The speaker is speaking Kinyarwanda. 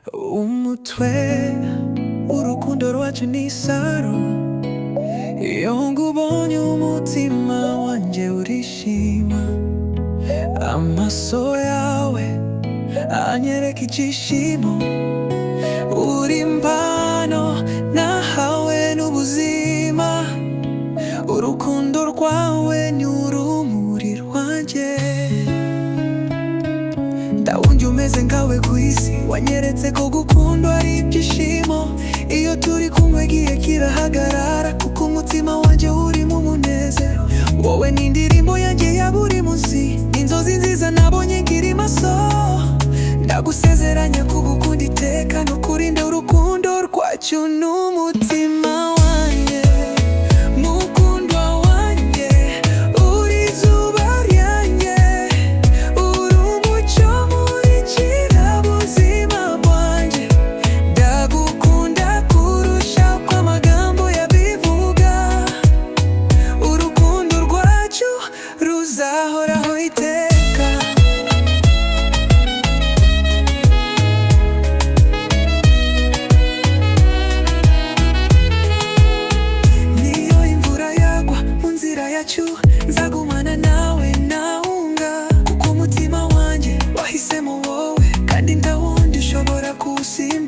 umutwe urukundo rwacu ni isaro, iyo ngubonye umutima wanjye urishima. Amaso yawe anyereka ibyishimo, uri impano nahawe n'ubuzima. Urukundo rwawe ni urumuri rwanjye, ndawundi umeze nkawe ku isi. Wanyeretse ko gukundwa ari ibyishimo, iyo turi kumwe igihe kirahagarara, kuko umutima wanjye urimo umunezero. Wowe ni indirimbo yanjye ya buri munsi, inzozi nziza nabonye nkiri maso. Ndagusezeranya kugukunda iteka, no kurinda urukundo rwacu n'umutima wanjye. Mukundwa wanjye, uri izuba ryanjye, uri umucyo umurikira ubuzima bwanjye. Ndagukunda kurusha uko amagambo yabivuga, urukundo rwacu ruzahoraho iteka. Nzagumana nawe ntahunga, kuko umutima wanjye wahisemo wowe, kandi ndawundi ushobora kuwusiba.